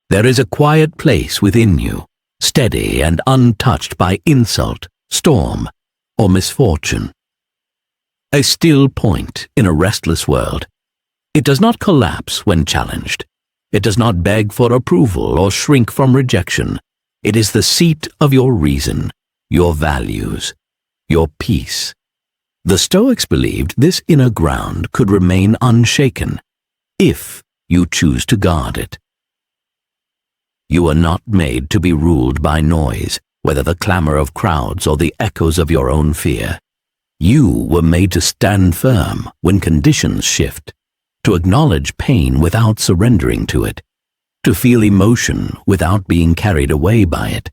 There is a quiet place within you, steady and untouched by insult, storm, or misfortune. A still point in a restless world. It does not collapse when challenged. It does not beg for approval or shrink from rejection. It is the seat of your reason, your values, your peace. The Stoics believed this inner ground could remain unshaken if you choose to guard it. You are not made to be ruled by noise, whether the clamor of crowds or the echoes of your own fear. You were made to stand firm when conditions shift, to acknowledge pain without surrendering to it, to feel emotion without being carried away by it.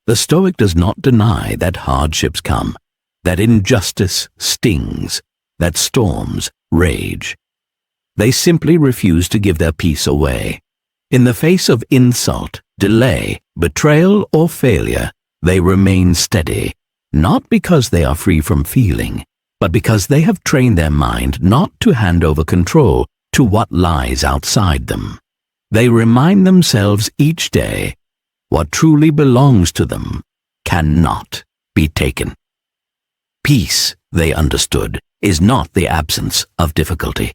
The Stoic does not deny that hardships come, that injustice stings, that storms rage. They simply refuse to give their peace away. In the face of insult, delay, betrayal, or failure, they remain steady, not because they are free from feeling, but because they have trained their mind not to hand over control to what lies outside them. They remind themselves each day, what truly belongs to them cannot be taken. Peace, they understood, is not the absence of difficulty.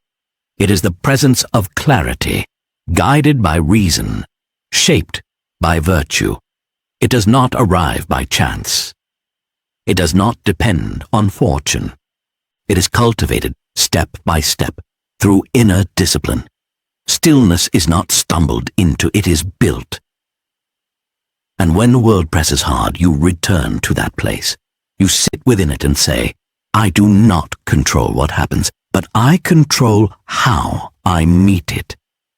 It is the presence of clarity, guided by reason, shaped by virtue. It does not arrive by chance. It does not depend on fortune. It is cultivated step by step through inner discipline. Stillness is not stumbled into, it is built. And when the world presses hard, you return to that place. You sit within it and say, I do not control what happens, but I control how I meet it.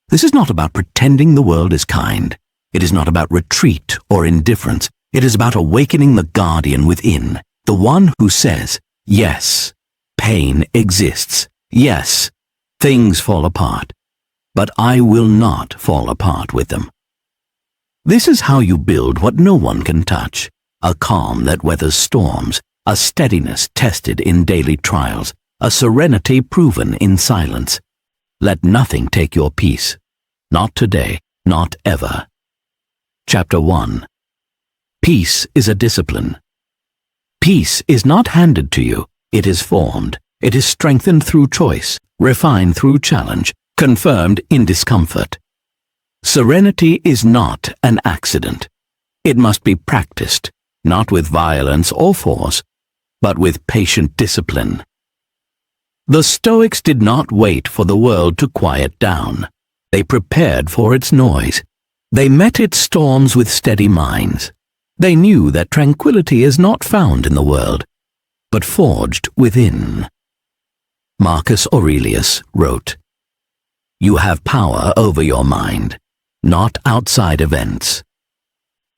This is not about pretending the world is kind. It is not about retreat or indifference. It is about awakening the guardian within, the one who says, yes, pain exists. Yes, things fall apart, but I will not fall apart with them. This is how you build what no one can touch, a calm that weathers storms, a steadiness tested in daily trials, a serenity proven in silence. Let nothing take your peace. Not today, not ever. Chapter 1. Peace is a discipline. Peace is not handed to you, it is formed. It is strengthened through choice, refined through challenge, confirmed in discomfort. Serenity is not an accident. It must be practiced, not with violence or force, but with patient discipline. The Stoics did not wait for the world to quiet down. They prepared for its noise. They met its storms with steady minds. They knew that tranquility is not found in the world, but forged within. Marcus Aurelius wrote, "You have power over your mind, not outside events."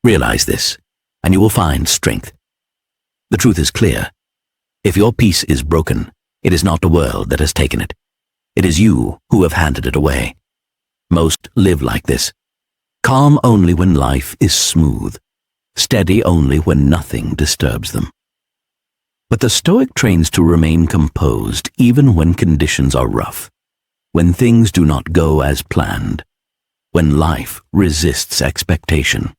Realize this, and you will find strength. The truth is clear. If your peace is broken, it is not the world that has taken it. It is you who have handed it away. Most live like this. Calm only when life is smooth. Steady only when nothing disturbs them. But the Stoic trains to remain composed even when conditions are rough, when things do not go as planned, when life resists expectation.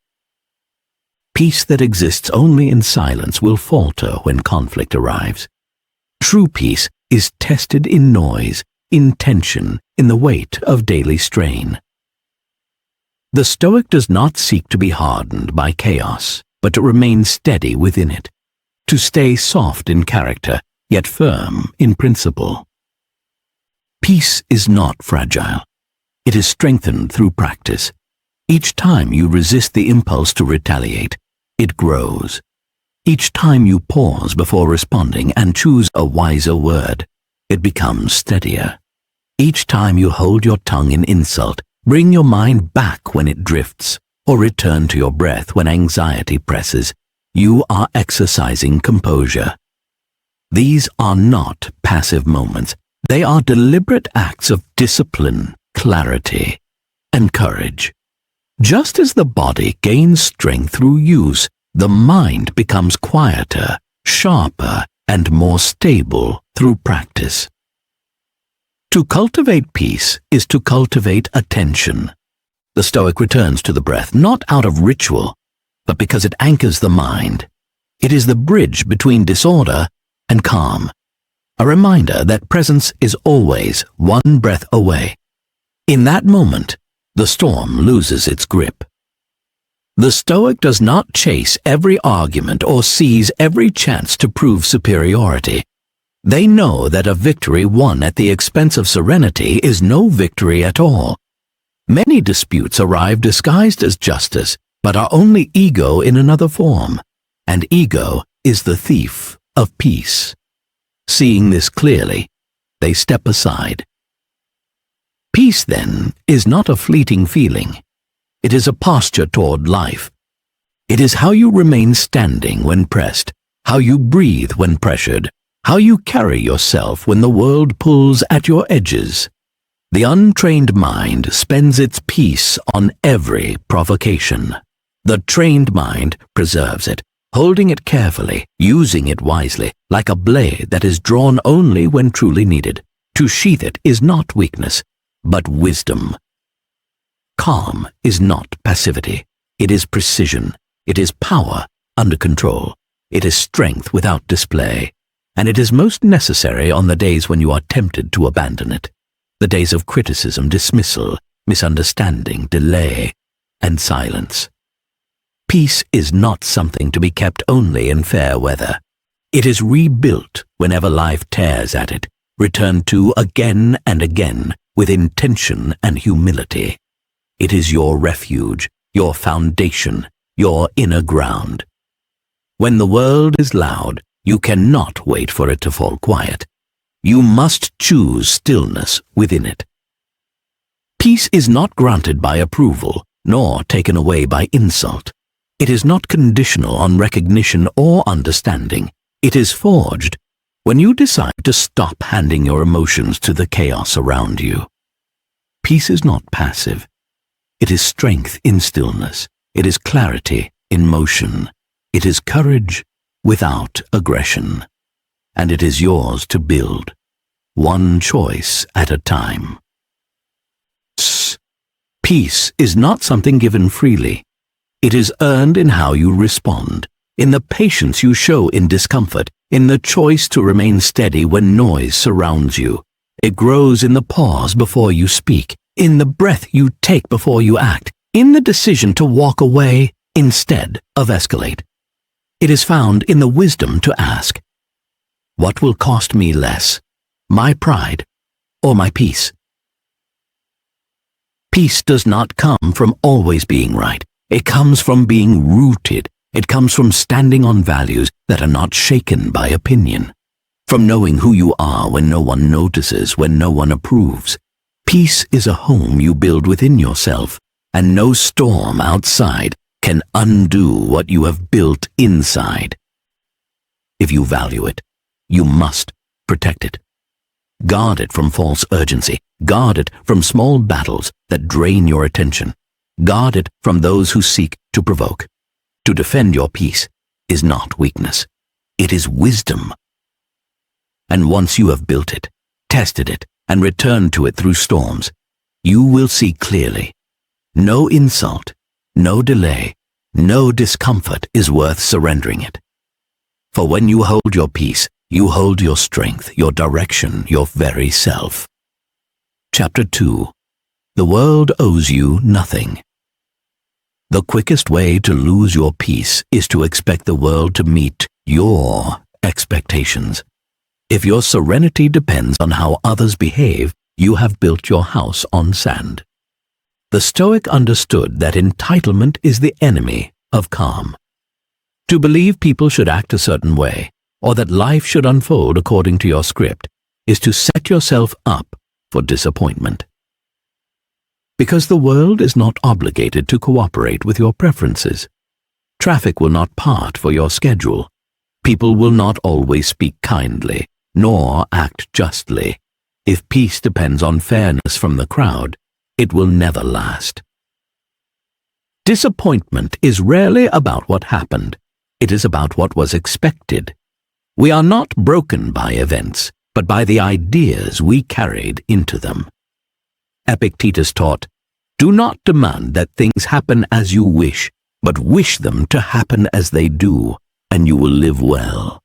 Peace that exists only in silence will falter when conflict arrives. True peace is tested in noise, in tension, in the weight of daily strain. The Stoic does not seek to be hardened by chaos, but to remain steady within it, to stay soft in character, yet firm in principle. Peace is not fragile. It is strengthened through practice. Each time you resist the impulse to retaliate, it grows. Each time you pause before responding and choose a wiser word, it becomes steadier. Each time you hold your tongue in insult, bring your mind back when it drifts, or return to your breath when anxiety presses, you are exercising composure. These are not passive moments. They are deliberate acts of discipline, clarity, and courage. Just as the body gains strength through use, the mind becomes quieter, sharper, and more stable through practice. To cultivate peace is to cultivate attention. The Stoic returns to the breath not out of ritual, but because it anchors the mind. It is the bridge between disorder and calm, a reminder that presence is always one breath away. In that moment, the storm loses its grip. The Stoic does not chase every argument or seize every chance to prove superiority. They know that a victory won at the expense of serenity is no victory at all. Many disputes arrive disguised as justice, but are only ego in another form, and ego is the thief of peace. Seeing this clearly, they step aside. Peace, then, is not a fleeting feeling. It is a posture toward life. It is how you remain standing when pressed, how you breathe when pressured, how you carry yourself when the world pulls at your edges. The untrained mind spends its peace on every provocation. The trained mind preserves it, holding it carefully, using it wisely, like a blade that is drawn only when truly needed. To sheath it is not weakness, but wisdom. Calm is not passivity. It is precision. It is power under control. It is strength without display. And it is most necessary on the days when you are tempted to abandon it. The days of criticism, dismissal, misunderstanding, delay, and silence. Peace is not something to be kept only in fair weather. It is rebuilt whenever life tears at it, returned to again and again with intention and humility. It is your refuge, your foundation, your inner ground. When the world is loud, you cannot wait for it to fall quiet. You must choose stillness within it. Peace is not granted by approval, nor taken away by insult. It is not conditional on recognition or understanding. It is forged when you decide to stop handing your emotions to the chaos around you. Peace is not passive. It is strength in stillness. It is clarity in motion. It is courage without aggression. And it is yours to build, one choice at a time. Peace is not something given freely. It is earned in how you respond, in the patience you show in discomfort, in the choice to remain steady when noise surrounds you. It grows in the pause before you speak, in the breath you take before you act, in the decision to walk away instead of escalate. It is found in the wisdom to ask, what will cost me less, my pride or my peace? Peace does not come from always being right. It comes from being rooted. It comes from standing on values that are not shaken by opinion. From knowing who you are when no one notices, when no one approves. Peace is a home you build within yourself, and no storm outside can undo what you have built inside. If you value it, you must protect it. Guard it from false urgency. Guard it from small battles that drain your attention. Guard it from those who seek to provoke. To defend your peace is not weakness. It is wisdom. And once you have built it, tested it, and returned to it through storms, you will see clearly. No insult, no delay, no discomfort is worth surrendering it. For when you hold your peace, you hold your strength, your direction, your very self. Chapter 2. The world owes you nothing. The quickest way to lose your peace is to expect the world to meet your expectations. If your serenity depends on how others behave, you have built your house on sand. The Stoic understood that entitlement is the enemy of calm. To believe people should act a certain way, or that life should unfold according to your script, is to set yourself up for disappointment. Because the world is not obligated to cooperate with your preferences. Traffic will not part for your schedule. People will not always speak kindly, nor act justly. If peace depends on fairness from the crowd, it will never last. Disappointment is rarely about what happened. It is about what was expected. We are not broken by events, but by the ideas we carried into them. Epictetus taught, Do not demand that things happen as you wish, but wish them to happen as they do, and you will live well.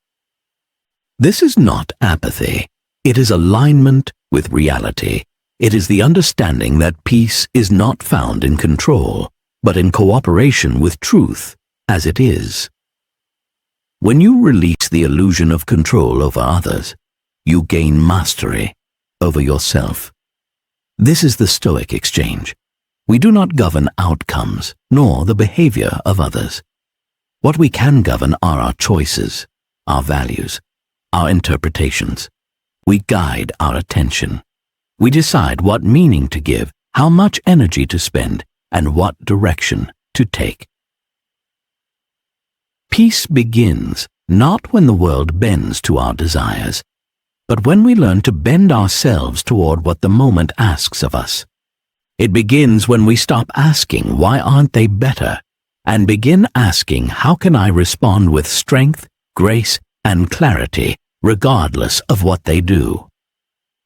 This is not apathy. It is alignment with reality. It is the understanding that peace is not found in control, but in cooperation with truth as it is. When you release the illusion of control over others, you gain mastery over yourself. This is the Stoic exchange. We do not govern outcomes, nor the behavior of others. What we can govern are our choices, our values, our interpretations. We guide our attention. We decide what meaning to give, how much energy to spend, and what direction to take. Peace begins not when the world bends to our desires, but when we learn to bend ourselves toward what the moment asks of us. It begins when we stop asking, why aren't they better, and begin asking, how can I respond with strength, grace, and clarity, regardless of what they do?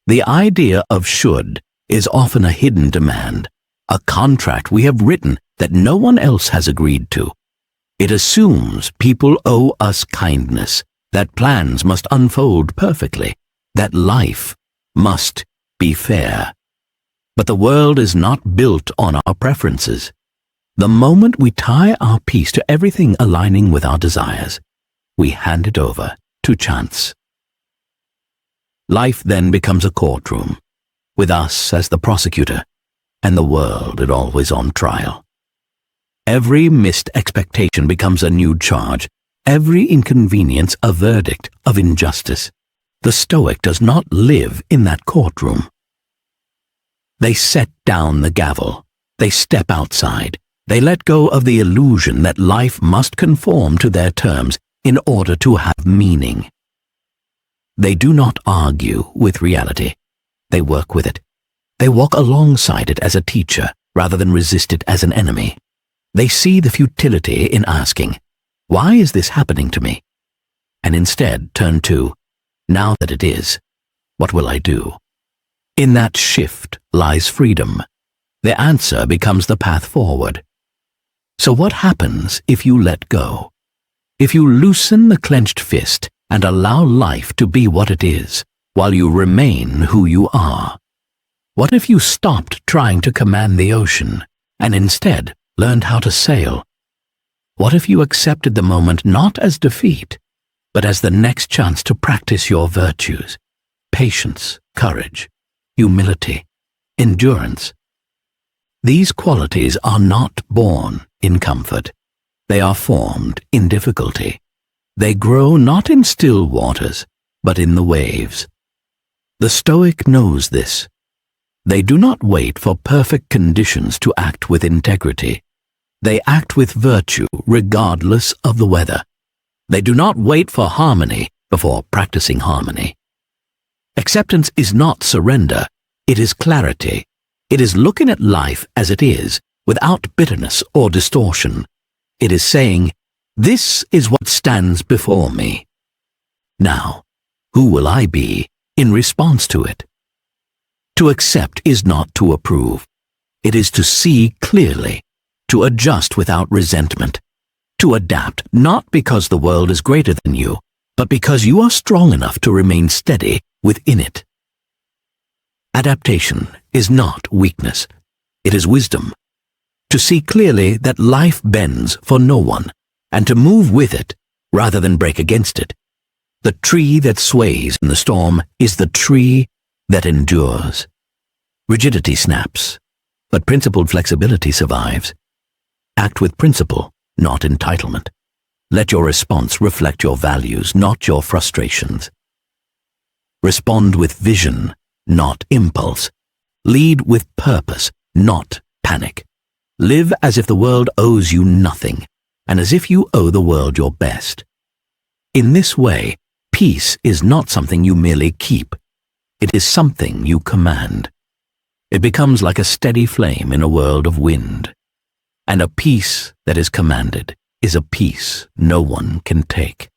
The idea of should is often a hidden demand, a contract we have written that no one else has agreed to. It assumes people owe us kindness, that plans must unfold perfectly, that life must be fair. But the world is not built on our preferences. The moment we tie our peace to everything aligning with our desires, we hand it over to chance. Life then becomes a courtroom, with us as the prosecutor, and the world is always on trial. Every missed expectation becomes a new charge, every inconvenience a verdict of injustice. The Stoic does not live in that courtroom. They set down the gavel, they step outside, they let go of the illusion that life must conform to their terms in order to have meaning. They do not argue with reality, they work with it. They walk alongside it as a teacher rather than resist it as an enemy. They see the futility in asking, why is this happening to me? And instead turn to, now that it is, what will I do? In that shift lies freedom. The answer becomes the path forward. So what happens if you let go? If you loosen the clenched fist and allow life to be what it is, while you remain who you are? What if you stopped trying to command the ocean and instead learned how to sail? What if you accepted the moment not as defeat, but as the next chance to practice your virtues, patience, courage, humility, endurance? These qualities are not born in comfort. They are formed in difficulty. They grow not in still waters, but in the waves. The Stoic knows this. They do not wait for perfect conditions to act with integrity. They act with virtue regardless of the weather. They do not wait for harmony before practicing harmony. Acceptance is not surrender, it is clarity. It is looking at life as it is, without bitterness or distortion. It is saying, this is what stands before me. Now, who will I be in response to it? To accept is not to approve. It is to see clearly, to adjust without resentment, to adapt not because the world is greater than you, but because you are strong enough to remain steady within it. Adaptation is not weakness, it is wisdom. To see clearly that life bends for no one, and to move with it rather than break against it. The tree that sways in the storm is the tree that endures. Rigidity snaps, but principled flexibility survives. Act with principle, not entitlement. Let your response reflect your values, not your frustrations. Respond with vision, not impulse. Lead with purpose, not panic. Live as if the world owes you nothing, and as if you owe the world your best. In this way, peace is not something you merely keep. It is something you command. It becomes like a steady flame in a world of wind. And a peace that is commanded is a peace no one can take.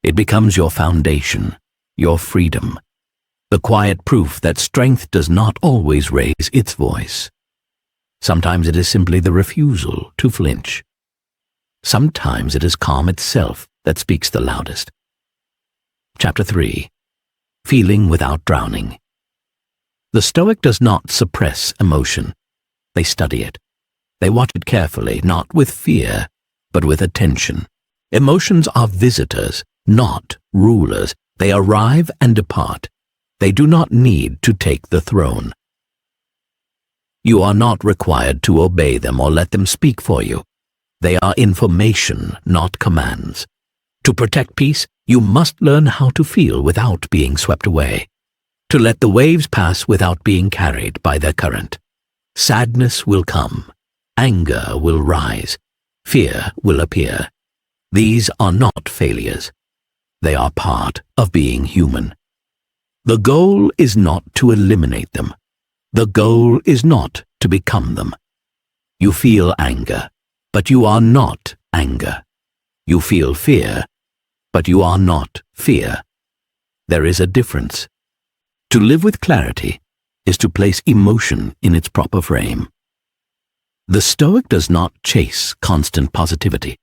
It becomes your foundation, your freedom, the quiet proof that strength does not always raise its voice. Sometimes it is simply the refusal to flinch. Sometimes it is calm itself that speaks the loudest. Chapter 3. Feeling without drowning. The Stoic does not suppress emotion. They study it. They watch it carefully, not with fear, but with attention. Emotions are visitors, not rulers. They arrive and depart. They do not need to take the throne. You are not required to obey them or let them speak for you. They are information, not commands. To protect peace, you must learn how to feel without being swept away, to let the waves pass without being carried by their current. Sadness will come, anger will rise, fear will appear. These are not failures. They are part of being human. The goal is not to eliminate them. The goal is not to become them. You feel anger, but you are not anger. You feel fear, but you are not fear. There is a difference. To live with clarity is to place emotion in its proper frame. The Stoic does not chase constant positivity.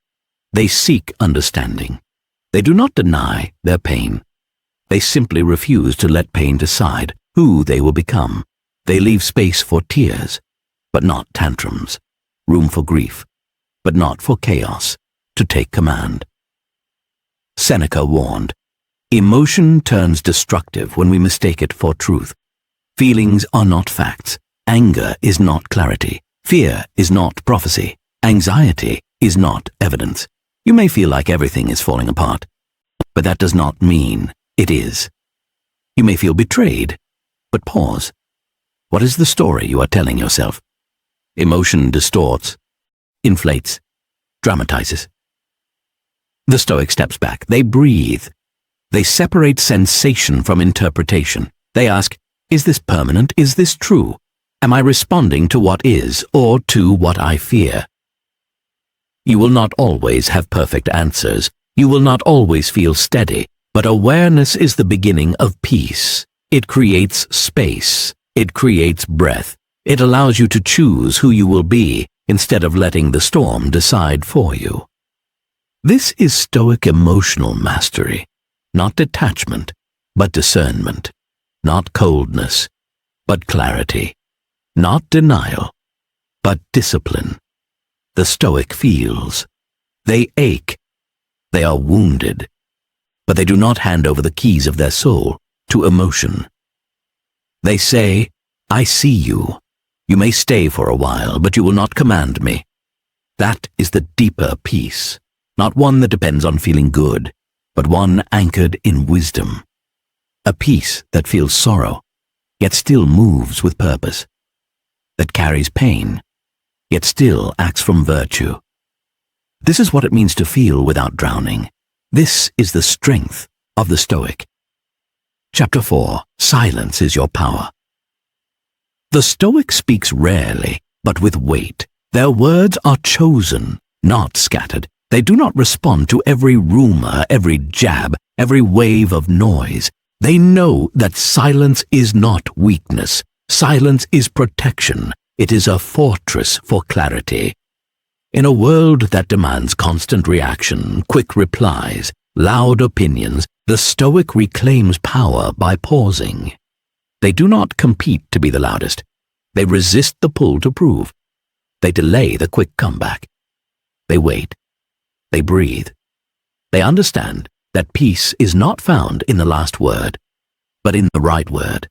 They seek understanding. They do not deny their pain. They simply refuse to let pain decide who they will become. They leave space for tears, but not tantrums, room for grief, but not for chaos, to take command. Seneca warned, emotion turns destructive when we mistake it for truth. Feelings are not facts. Anger is not clarity. Fear is not prophecy. Anxiety is not evidence. You may feel like everything is falling apart, but that does not mean it is. You may feel betrayed, but pause. What is the story you are telling yourself? Emotion distorts, inflates, dramatizes. The Stoic steps back. They breathe. They separate sensation from interpretation. They ask, is this permanent? Is this true? Am I responding to what is or to what I fear? You will not always have perfect answers. You will not always feel steady, but awareness is the beginning of peace. It creates space. It creates breath. It allows you to choose who you will be instead of letting the storm decide for you. This is Stoic emotional mastery, not detachment, but discernment, not coldness, but clarity, not denial, but discipline. The Stoic feels. They ache. They are wounded, but they do not hand over the keys of their soul to emotion. They say, I see you. You may stay for a while, but you will not command me. That is the deeper peace, not one that depends on feeling good, but one anchored in wisdom. A peace that feels sorrow, yet still moves with purpose. That carries pain, yet still acts from virtue. This is what it means to feel without drowning. This is the strength of the Stoic. Chapter 4. Silence is your power. The Stoic speaks rarely, but with weight. Their words are chosen, not scattered. They do not respond to every rumor, every jab, every wave of noise. They know that silence is not weakness. Silence is protection. It is a fortress for clarity. In a world that demands constant reaction, quick replies, loud opinions, the Stoic reclaims power by pausing. They do not compete to be the loudest. They resist the pull to prove. They delay the quick comeback. They wait. They breathe. They understand that peace is not found in the last word, but in the right word,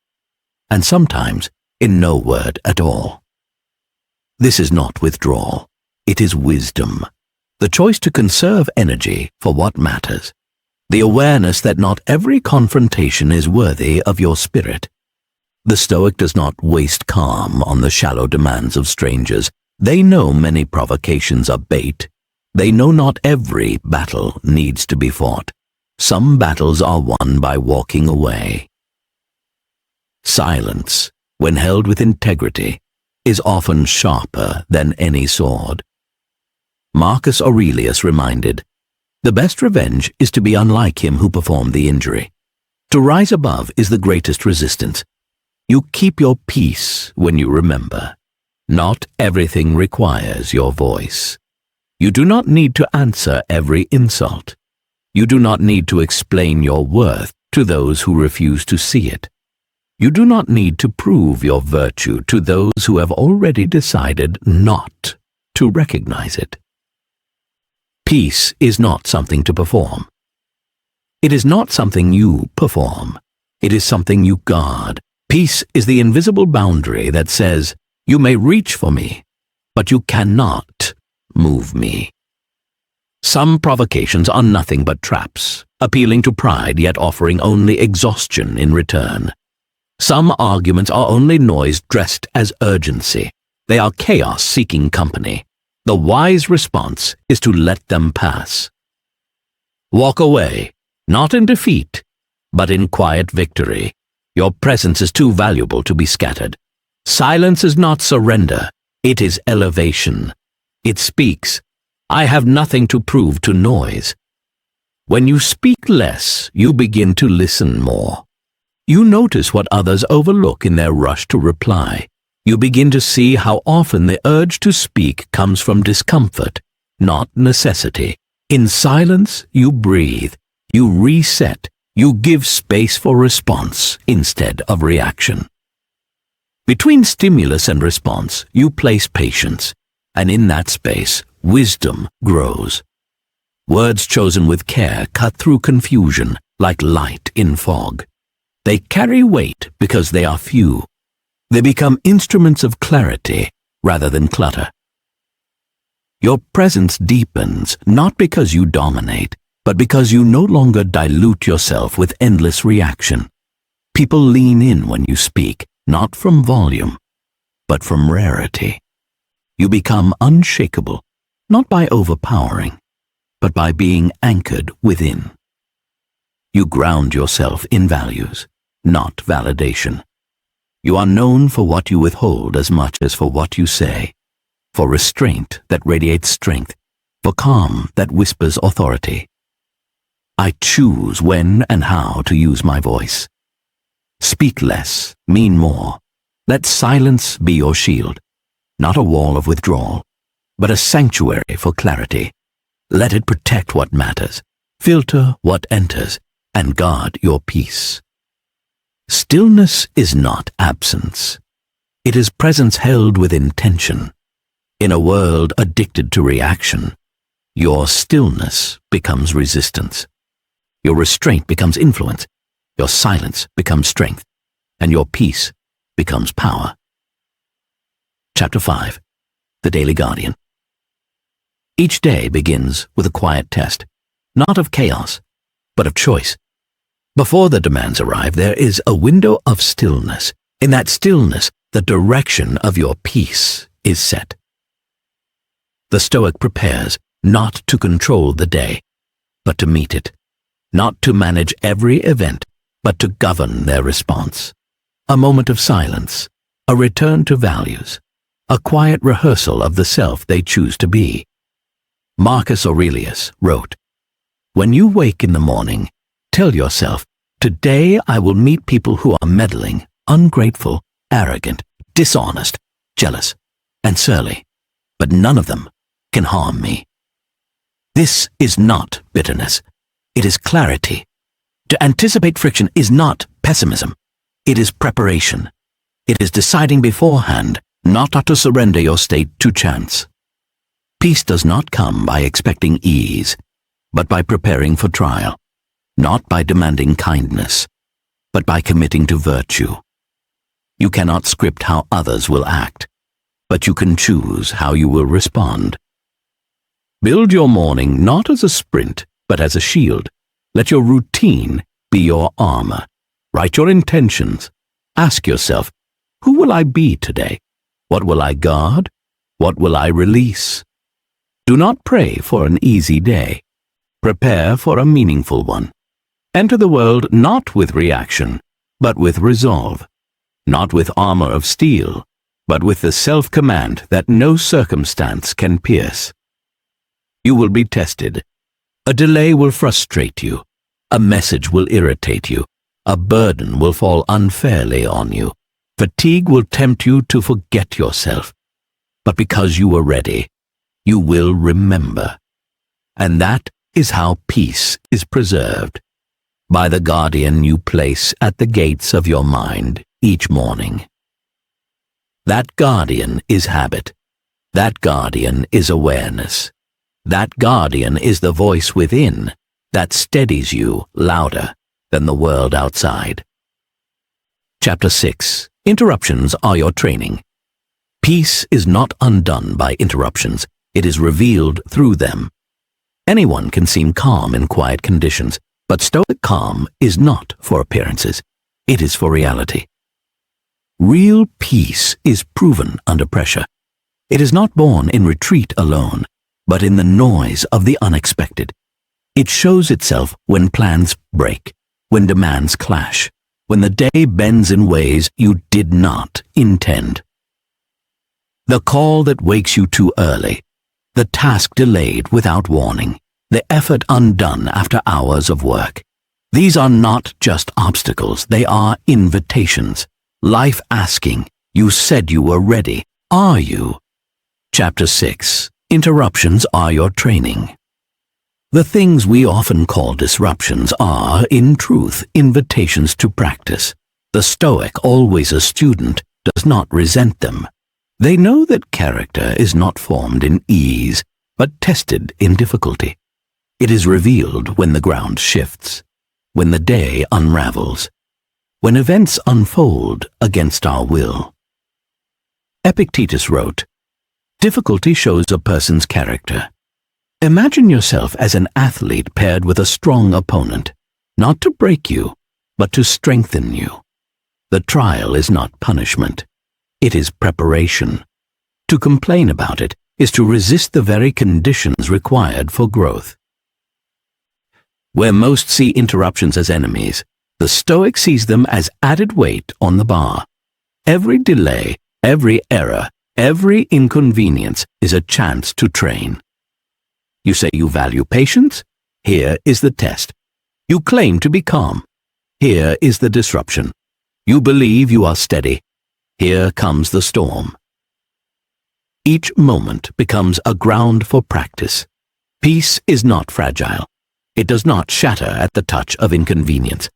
and sometimes in no word at all. This is not withdrawal. It is wisdom. The choice to conserve energy for what matters. The awareness that not every confrontation is worthy of your spirit. The Stoic does not waste calm on the shallow demands of strangers. They know many provocations are bait. They know not every battle needs to be fought. Some battles are won by walking away. Silence, when held with integrity, is often sharper than any sword. Marcus Aurelius reminded, the best revenge is to be unlike him who performed the injury. To rise above is the greatest resistance. You keep your peace when you remember. Not everything requires your voice. You do not need to answer every insult. You do not need to explain your worth to those who refuse to see it. You do not need to prove your virtue to those who have already decided not to recognize it. Peace is not something to perform. It is not something you perform. It is something you guard. Peace is the invisible boundary that says, you may reach for me, but you cannot move me. Some provocations are nothing but traps, appealing to pride yet offering only exhaustion in return. Some arguments are only noise dressed as urgency. They are chaos seeking company. The wise response is to let them pass. Walk away, not in defeat, but in quiet victory. Your presence is too valuable to be scattered. Silence is not surrender, it is elevation. It speaks, I have nothing to prove to noise. When you speak less, you begin to listen more. You notice what others overlook in their rush to reply. You begin to see how often the urge to speak comes from discomfort, not necessity. In silence, you breathe, you reset, you give space for response instead of reaction. Between stimulus and response, you place patience, and in that space, wisdom grows. Words chosen with care cut through confusion like light in fog. They carry weight because they are few. They become instruments of clarity rather than clutter. Your presence deepens not because you dominate, but because you no longer dilute yourself with endless reaction. People lean in when you speak, not from volume, but from rarity. You become unshakable, not by overpowering, but by being anchored within. You ground yourself in values, not validation. You are known for what you withhold as much as for what you say, for restraint that radiates strength, for calm that whispers authority. I choose when and how to use my voice. Speak less, mean more. Let silence be your shield, not a wall of withdrawal, but a sanctuary for clarity. Let it protect what matters, filter what enters, and guard your peace. Stillness is not absence. It is presence held with intention. In a world addicted to reaction, your stillness becomes resistance. Your restraint becomes influence. Your silence becomes strength. And your peace becomes power. Chapter 5. The Daily Guardian. Each day begins with a quiet test, not of chaos, but of choice. Before the demands arrive, there is a window of stillness. In that stillness, the direction of your peace is set. The Stoic prepares not to control the day, but to meet it, not to manage every event, but to govern their response. A moment of silence, a return to values, a quiet rehearsal of the self they choose to be. Marcus Aurelius wrote, "When you wake in the morning, tell yourself, today I will meet people who are meddling, ungrateful, arrogant, dishonest, jealous, and surly, but none of them can harm me." This is not bitterness. It is clarity. To anticipate friction is not pessimism. It is preparation. It is deciding beforehand not to surrender your state to chance. Peace does not come by expecting ease, but by preparing for trial, not by demanding kindness, but by committing to virtue. You cannot script how others will act, but you can choose how you will respond. Build your morning not as a sprint, but as a shield. Let your routine be your armor. Write your intentions. Ask yourself, who will I be today? What will I guard? What will I release? Do not pray for an easy day. Prepare for a meaningful one. Enter the world not with reaction, but with resolve. Not with armor of steel, but with the self-command that no circumstance can pierce. You will be tested. A delay will frustrate you. A message will irritate you. A burden will fall unfairly on you. Fatigue will tempt you to forget yourself. but because you were ready. You will remember. And that is how peace is preserved, by the guardian you place at the gates of your mind each morning. That guardian is habit. That guardian is awareness. That guardian is the voice within that steadies you louder than the world outside. Chapter 6. Interruptions are your training. Peace is not undone by interruptions. It is revealed through them. Anyone can seem calm in quiet conditions, but Stoic calm is not for appearances. It is for reality. Real peace is proven under pressure. It is not born in retreat alone, but in the noise of the unexpected. It shows itself when plans break, when demands clash, when the day bends in ways you did not intend. The call that wakes you too early, the task delayed without warning, the effort undone after hours of work. These are not just obstacles, they are invitations. Life asking, you said you were ready. Are you? Chapter 6. Interruptions are your training. The things we often call disruptions are, in truth, invitations to practice. The Stoic, always a student, does not resent them. They know that character is not formed in ease, but tested in difficulty. It is revealed when the ground shifts, when the day unravels, when events unfold against our will. Epictetus wrote, "Difficulty shows a person's character. Imagine yourself as an athlete paired with a strong opponent, not to break you, but to strengthen you. The trial is not punishment. It is preparation. To complain about it is to resist the very conditions required for growth." Where most see interruptions as enemies, the Stoic sees them as added weight on the bar. Every delay, every error, every inconvenience is a chance to train. You say you value patience? Here is the test. You claim to be calm? Here is the disruption. You believe you are steady? Here comes the storm. Each moment becomes a ground for practice. Peace is not fragile. It does not shatter at the touch of inconvenience.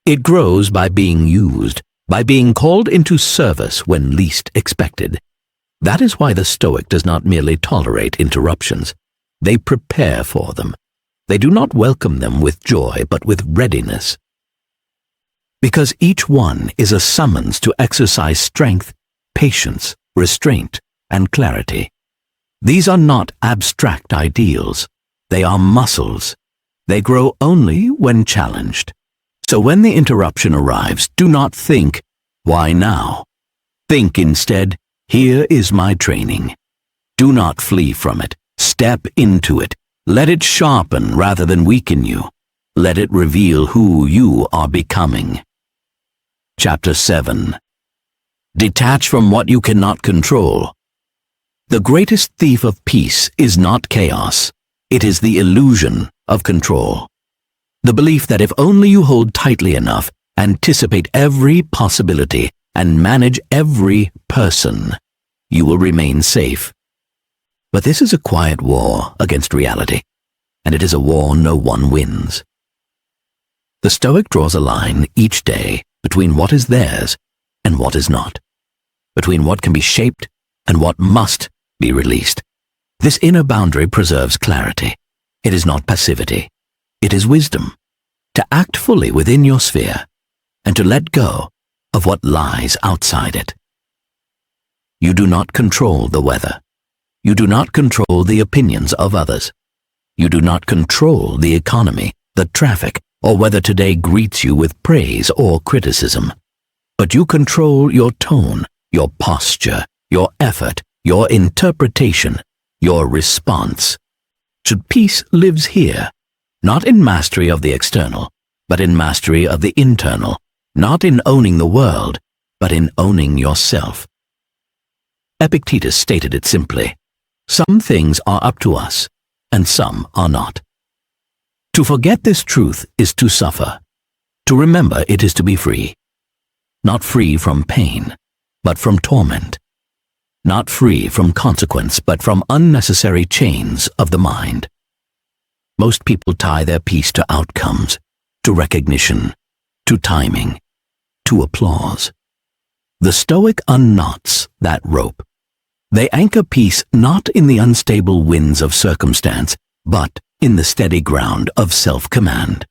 It grows by being used, by being called into service when least expected. That is why the Stoic does not merely tolerate interruptions. They prepare for them. They do not welcome them with joy, but with readiness. Because each one is a summons to exercise strength, patience, restraint, and clarity. These are not abstract ideals. They are muscles. They grow only when challenged. So when the interruption arrives, do not think, "Why now?" Think instead, "Here is my training." Do not flee from it. Step into it. Let it sharpen rather than weaken you. Let it reveal who you are becoming. Chapter 7. Detach from what you cannot control. The greatest thief of peace is not chaos. It is the illusion of control. The belief that if only you hold tightly enough, anticipate every possibility, and manage every person, you will remain safe. But this is a quiet war against reality, and it is a war no one wins. The Stoic draws a line each day between what is theirs and what is not, between what can be shaped and what must be released. This inner boundary preserves clarity. It is not passivity. It is wisdom, to act fully within your sphere and to let go of what lies outside it. You do not control the weather. You do not control the opinions of others. You do not control the economy, the traffic, or whether today greets you with praise or criticism. But you control your tone, your posture, your effort, your interpretation, your response. Peace lives here, not in mastery of the external, but in mastery of the internal, not in owning the world, but in owning yourself. Epictetus stated it simply: some things are up to us, and some are not. To forget this truth is to suffer. To remember it is to be free. Not free from pain, but from torment. not free from consequence but from unnecessary chains of the mind. Most people tie their peace to outcomes, to recognition, to timing, to applause. The Stoic unknots that rope. They anchor peace not in the unstable winds of circumstance, but in the steady ground of self-command.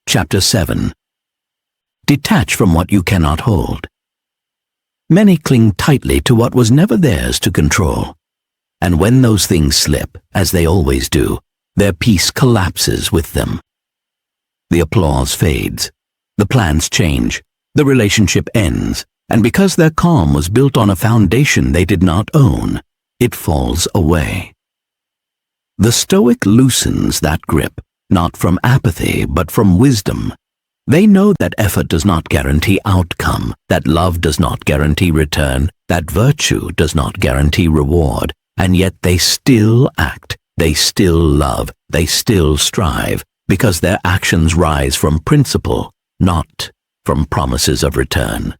Chapter 7. Detach from what you cannot hold. Many cling tightly to what was never theirs to control, and when those things slip, as they always do, their peace collapses with them. The applause fades, the plans change, the relationship ends, and because their calm was built on a foundation they did not own, it falls away. The Stoic loosens that grip, not from apathy, but from wisdom. They know that effort does not guarantee outcome, that love does not guarantee return, that virtue does not guarantee reward, and yet they still act, they still love, they still strive, because their actions rise from principle, not from promises of return.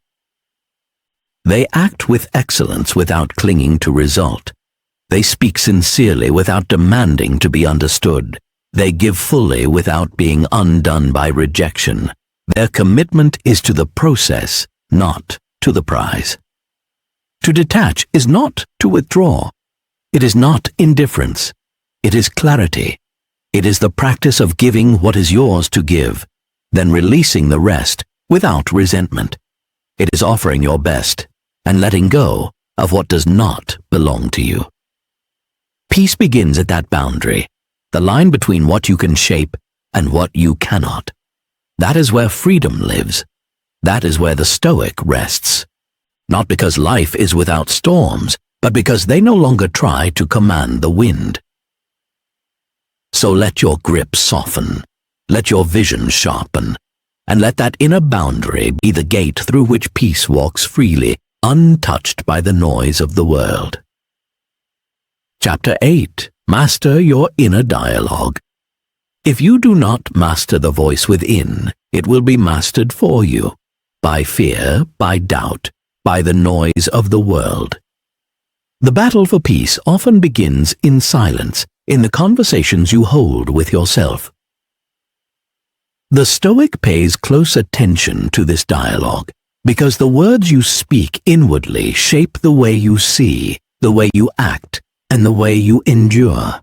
They act with excellence without clinging to result. They speak sincerely without demanding to be understood. They give fully without being undone by rejection. Their commitment is to the process, not to the prize. To detach is not to withdraw. It is not indifference. It is clarity. It is the practice of giving what is yours to give, then releasing the rest without resentment. It is offering your best and letting go of what does not belong to you. Peace begins at that boundary, the line between what you can shape and what you cannot. That is where freedom lives. That is where the Stoic rests. Not because life is without storms, but because they no longer try to command the wind. So let your grip soften, let your vision sharpen, and let that inner boundary be the gate through which peace walks freely, untouched by the noise of the world. Chapter 8. Master your inner dialogue. If you do not master the voice within, it will be mastered for you, by fear, by doubt, by the noise of the world. The battle for peace often begins in silence, in the conversations you hold with yourself. The Stoic pays close attention to this dialogue, because the words you speak inwardly shape the way you see, the way you act, and the way you endure.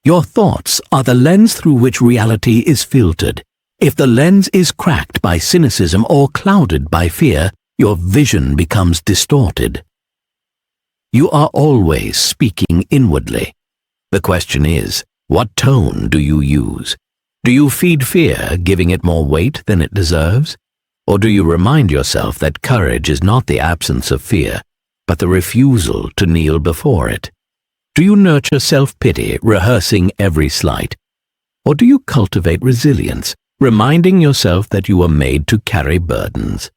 Your thoughts are the lens through which reality is filtered. If the lens is cracked by cynicism or clouded by fear, your vision becomes distorted. You are always speaking inwardly. The question is, what tone do you use? Do you feed fear, giving it more weight than it deserves? Or do you remind yourself that courage is not the absence of fear, but the refusal to kneel before it? Do you nurture self-pity, rehearsing every slight? Or do you cultivate resilience, reminding yourself that you were made to carry burdens?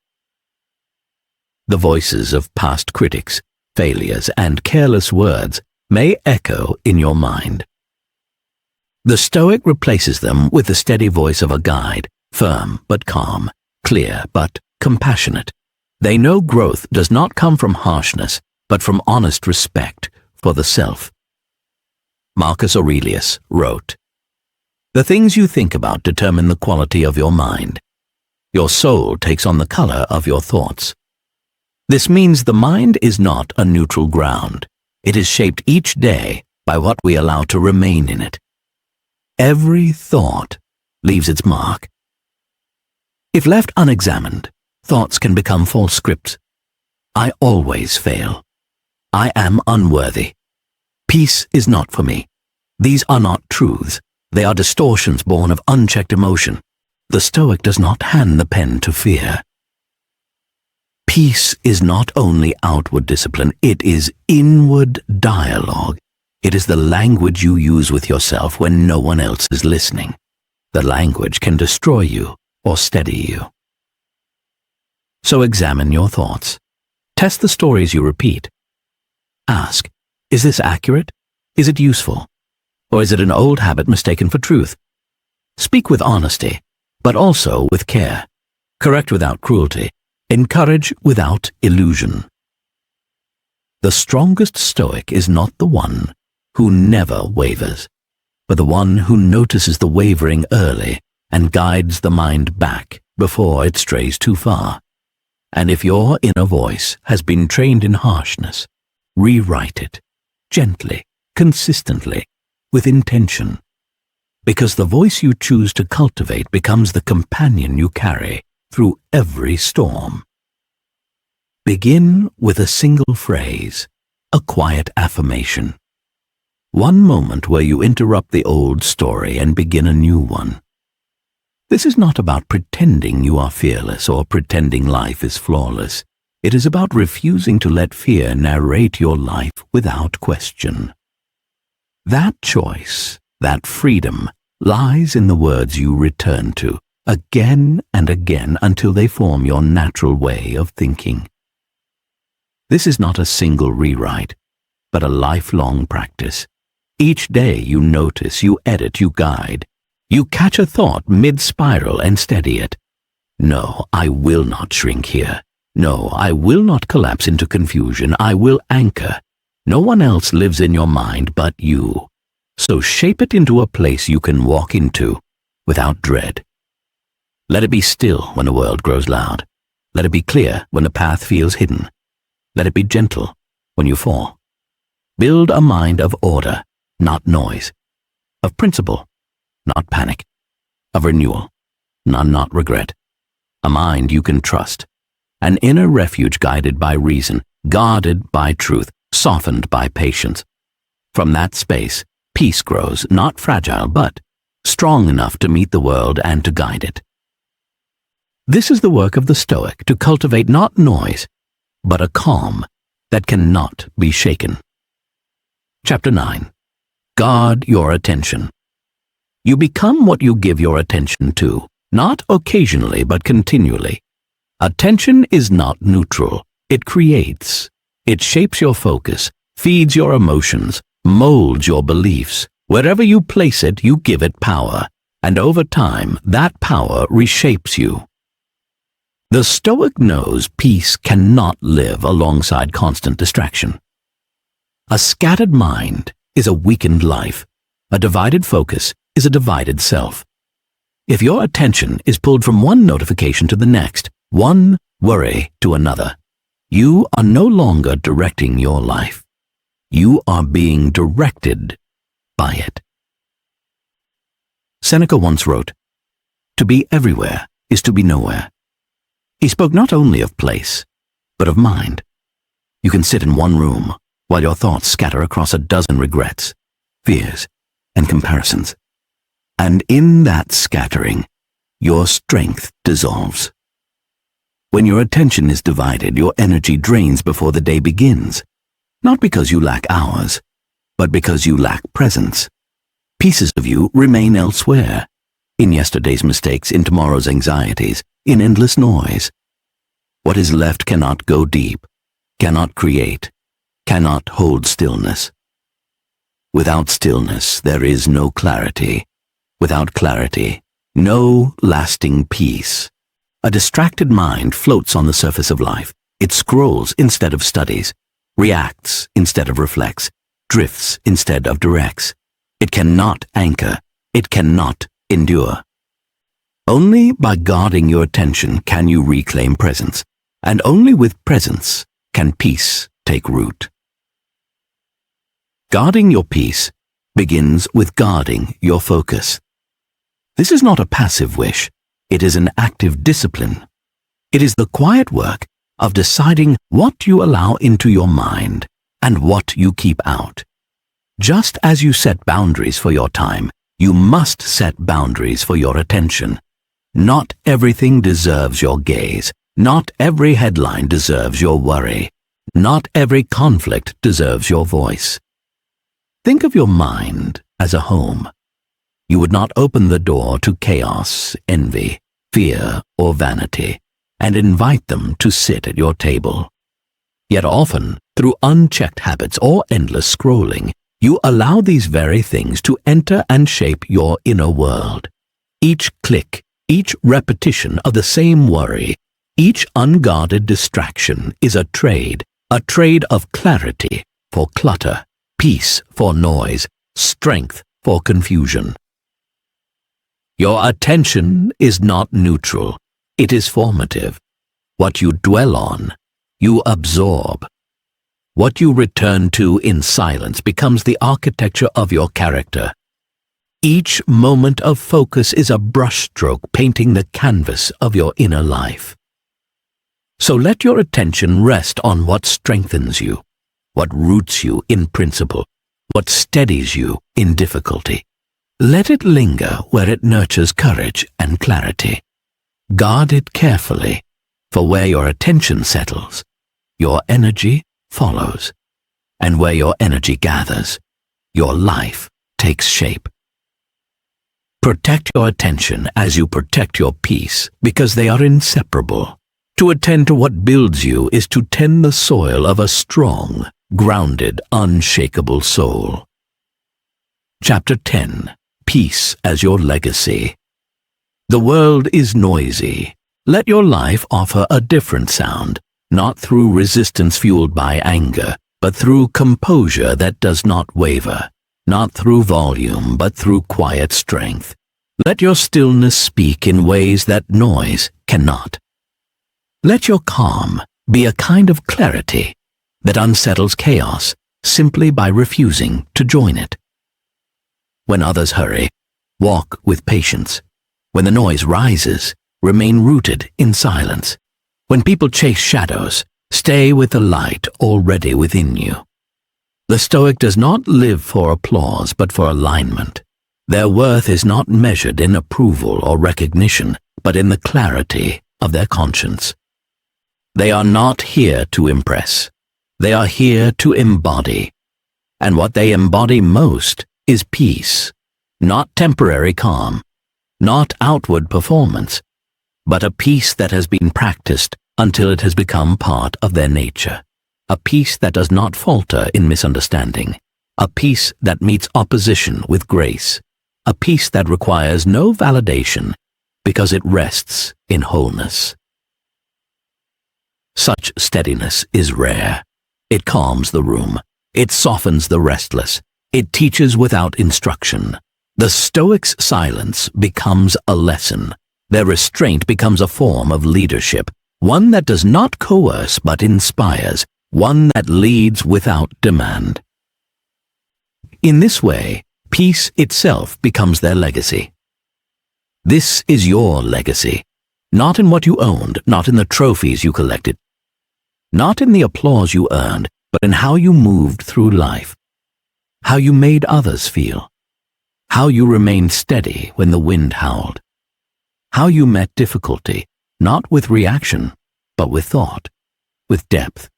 The voices of past critics, failures, and careless words may echo in your mind. The Stoic replaces them with the steady voice of a guide, firm but calm, clear but compassionate. They know growth does not come from harshness, but from honest respect for the self. Marcus Aurelius wrote, "The things you think about determine the quality of your mind. Your soul takes on the color of your thoughts." This means the mind is not a neutral ground. It is shaped each day by what we allow to remain in it. Every thought leaves its mark. If left unexamined, thoughts can become false scripts. I always fail. I am unworthy. Peace is not for me. These are not truths. They are distortions born of unchecked emotion. The Stoic does not hand the pen to fear. Peace is not only outward discipline, it is inward dialogue. It is the language you use with yourself when no one else is listening. The language can destroy you or steady you. So examine your thoughts. Test the stories you repeat. Ask, is this accurate? Is it useful? Or is it an old habit mistaken for truth? Speak with honesty, but also with care. Correct without cruelty. Encourage without illusion. The strongest Stoic is not the one who never wavers, but the one who notices the wavering early and guides the mind back before it strays too far. And if your inner voice has been trained in harshness, rewrite it, gently, consistently, with intention, because the voice you choose to cultivate becomes the companion you carry through every storm. Begin with a single phrase, a quiet affirmation. One moment where you interrupt the old story and begin a new one. This is not about pretending you are fearless or pretending life is flawless. It is about refusing to let fear narrate your life without question. That choice, that freedom, lies in the words you return to, again and again until they form your natural way of thinking. This is not a single rewrite, but a lifelong practice. Each day you notice, you edit, you guide. You catch a thought mid-spiral and steady it. No, I will not shrink here. No, I will not collapse into confusion. I will anchor. No one else lives in your mind but you. So shape it into a place you can walk into without dread. Let it be still when the world grows loud. Let it be clear when the path feels hidden. Let it be gentle when you fall. Build a mind of order, not noise, of principle, not panic, of renewal, not regret, a mind you can trust, an inner refuge guided by reason, guarded by truth, softened by patience. From that space, peace grows, not fragile, but strong enough to meet the world and to guide it. This is the work of the Stoic, to cultivate not noise, but a calm that cannot be shaken. Chapter 9. Guard your attention. You become what you give your attention to, not occasionally but continually. Attention is not neutral. It creates. It shapes your focus, feeds your emotions, molds your beliefs. Wherever you place it, you give it power, and over time, that power reshapes you. The Stoic knows peace cannot live alongside constant distraction. A scattered mind is a weakened life. A divided focus is a divided self. If your attention is pulled from one notification to the next, one worry to another, you are no longer directing your life. You are being directed by it. Seneca once wrote, "To be everywhere is to be nowhere." He spoke not only of place, but of mind. You can sit in one room while your thoughts scatter across a dozen regrets, fears, and comparisons. And in that scattering, your strength dissolves. When your attention is divided, your energy drains before the day begins, not because you lack hours, but because you lack presence. Pieces of you remain elsewhere, in yesterday's mistakes, in tomorrow's anxieties, in endless noise. What is left cannot go deep, cannot create, cannot hold stillness. Without stillness, there is no clarity. Without clarity, no lasting peace. A distracted mind floats on the surface of life. It scrolls instead of studies, reacts instead of reflects, drifts instead of directs. It cannot anchor. It cannot endure. Only by guarding your attention can you reclaim presence, and only with presence can peace take root. Guarding your peace begins with guarding your focus. This is not a passive wish. It is an active discipline. It is the quiet work of deciding what you allow into your mind and what you keep out. Just as you set boundaries for your time, you must set boundaries for your attention. Not everything deserves your gaze. Not every headline deserves your worry. Not every conflict deserves your voice. Think of your mind as a home. You would not open the door to chaos, envy, fear, or vanity, and invite them to sit at your table. Yet often, through unchecked habits or endless scrolling, you allow these very things to enter and shape your inner world. Each click, each repetition of the same worry, each unguarded distraction is a trade a trade of clarity for clutter, peace for noise, strength for confusion. Your attention is not neutral, it is formative. What you dwell on, you absorb. What you return to in silence becomes the architecture of your character. Each moment of focus is a brushstroke painting the canvas of your inner life. So let your attention rest on what strengthens you, what roots you in principle, what steadies you in difficulty. Let it linger where it nurtures courage and clarity. Guard it carefully, for where your attention settles, your energy follows, and where your energy gathers, your life takes shape. Protect your attention as you protect your peace, because they are inseparable. To attend to what builds you is to tend the soil of a strong, grounded, unshakable soul. Chapter 10. Peace as your legacy. The world is noisy. Let your life offer a different sound, not through resistance fueled by anger, but through composure that does not waver, not through volume, but through quiet strength. Let your stillness speak in ways that noise cannot. Let your calm be a kind of clarity that unsettles chaos simply by refusing to join it. When others hurry, walk with patience. When the noise rises, remain rooted in silence. When people chase shadows, stay with the light already within you. The Stoic does not live for applause but for alignment. Their worth is not measured in approval or recognition, but in the clarity of their conscience. They are not here to impress. They are here to embody. And what they embody most is peace, not temporary calm, not outward performance, but a peace that has been practiced until it has become part of their nature, a peace that does not falter in misunderstanding, a peace that meets opposition with grace, a peace that requires no validation because it rests in wholeness. Such steadiness is rare. It calms the room. It softens the restless. It teaches without instruction. The Stoics' silence becomes a lesson. Their restraint becomes a form of leadership, one that does not coerce but inspires, one that leads without demand. In this way, peace itself becomes their legacy. This is your legacy, not in what you owned, not in the trophies you collected, not in the applause you earned, but in how you moved through life, how you made others feel, how you remained steady when the wind howled, how you met difficulty, not with reaction, but with thought, with depth,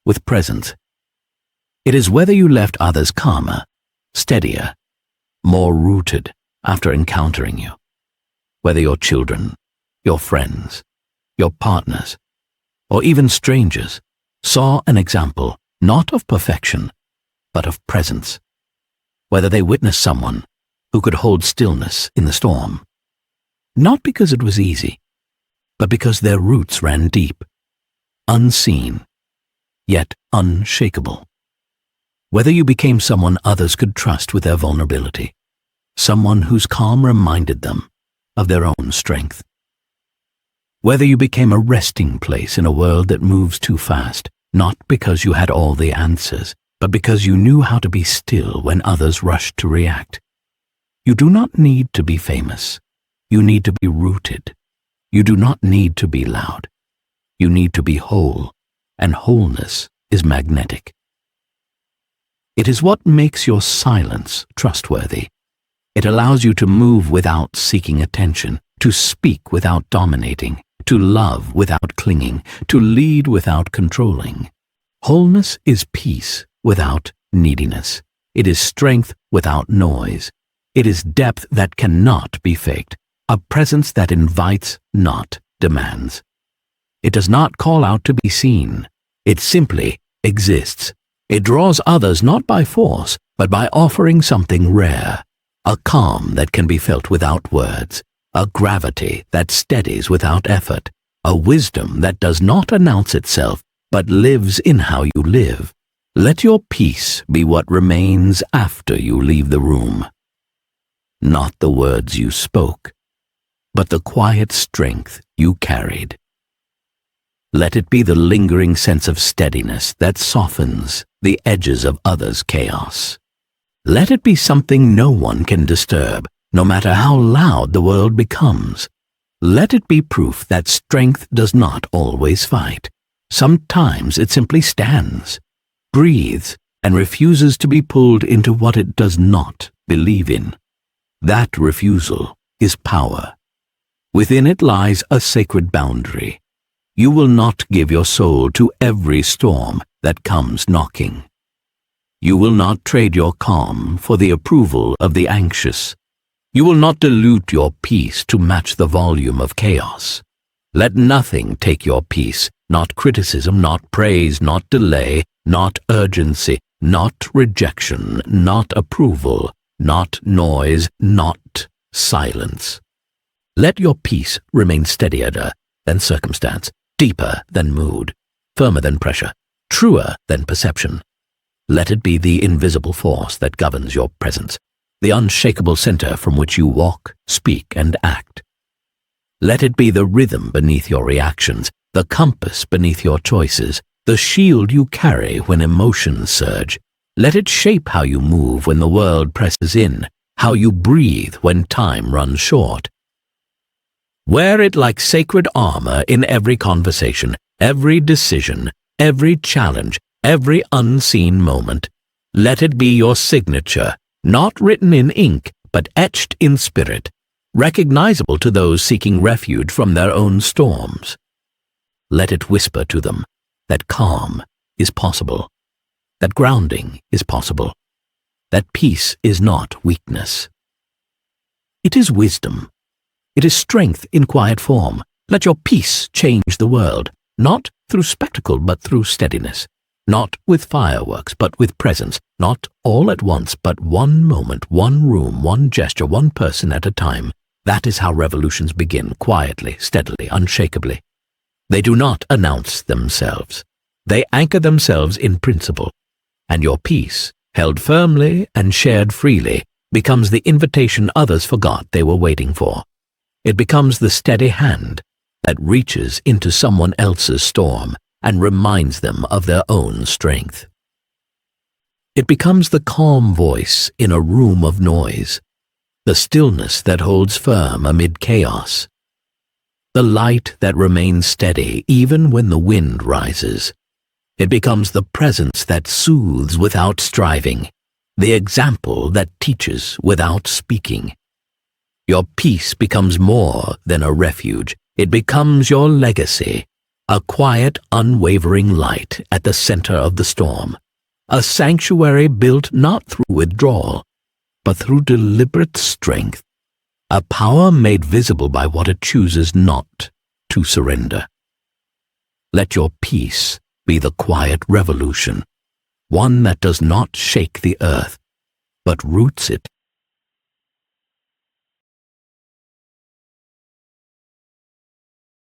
with presence. It is whether you left others calmer, steadier, more rooted after encountering you, whether your children, your friends, your partners, or even strangers saw an example not of perfection, but of presence, whether they witnessed someone who could hold stillness in the storm, not because it was easy, but because their roots ran deep, unseen, yet unshakable. Whether you became someone others could trust with their vulnerability, someone whose calm reminded them of their own strength. Whether you became a resting place in a world that moves too fast, not because you had all the answers, but because you knew how to be still when others rushed to react. You do not need to be famous. You need to be rooted. You do not need to be loud. You need to be whole, and wholeness is magnetic. It is what makes your silence trustworthy. It allows you to move without seeking attention, to speak without dominating, to love without clinging, to lead without controlling. Wholeness is peace without neediness. It is strength without noise. It is depth that cannot be faked, a presence that invites, not demands. It does not call out to be seen. It simply exists. It draws others not by force, but by offering something rare, a calm that can be felt without words, a gravity that steadies without effort, a wisdom that does not announce itself, but lives in how you live. Let your peace be what remains after you leave the room. Not the words you spoke, but the quiet strength you carried. Let it be the lingering sense of steadiness that softens the edges of others' chaos. Let it be something no one can disturb, no matter how loud the world becomes. Let it be proof that strength does not always fight. Sometimes it simply stands, breathes, and refuses to be pulled into what it does not believe in. That refusal is power. Within it lies a sacred boundary. You will not give your soul to every storm that comes knocking. You will not trade your calm for the approval of the anxious. You will not dilute your peace to match the volume of chaos. Let nothing take your peace, not criticism, not praise, not delay, not urgency, not rejection, not approval, not noise, not silence. Let your peace remain steadier than circumstance, deeper than mood, firmer than pressure, truer than perception. Let it be the invisible force that governs your presence, the unshakable center from which you walk, speak, and act. Let it be the rhythm beneath your reactions, the compass beneath your choices, the shield you carry when emotions surge. Let it shape how you move when the world presses in, how you breathe when time runs short. Wear it like sacred armor in every conversation, every decision, every challenge, every unseen moment. Let it be your signature, not written in ink, but etched in spirit, recognizable to those seeking refuge from their own storms. Let it whisper to them that calm is possible, that grounding is possible, that peace is not weakness. It is wisdom. It is strength in quiet form. Let your peace change the world, not through spectacle but through steadiness, not with fireworks but with presence, not all at once but one moment, one room, one gesture, one person at a time. That is how revolutions begin, quietly, steadily, unshakably. They do not announce themselves. They anchor themselves in principle, and your peace, held firmly and shared freely, becomes the invitation others forgot they were waiting for. It becomes the steady hand that reaches into someone else's storm and reminds them of their own strength. It becomes the calm voice in a room of noise, the stillness that holds firm amid chaos, the light that remains steady even when the wind rises. It becomes the presence that soothes without striving, the example that teaches without speaking. Your peace becomes more than a refuge. It becomes your legacy, a quiet, unwavering light at the center of the storm, a sanctuary built not through withdrawal, but through deliberate strength, a power made visible by what it chooses not to surrender. Let your peace be the quiet revolution, one that does not shake the earth, but roots it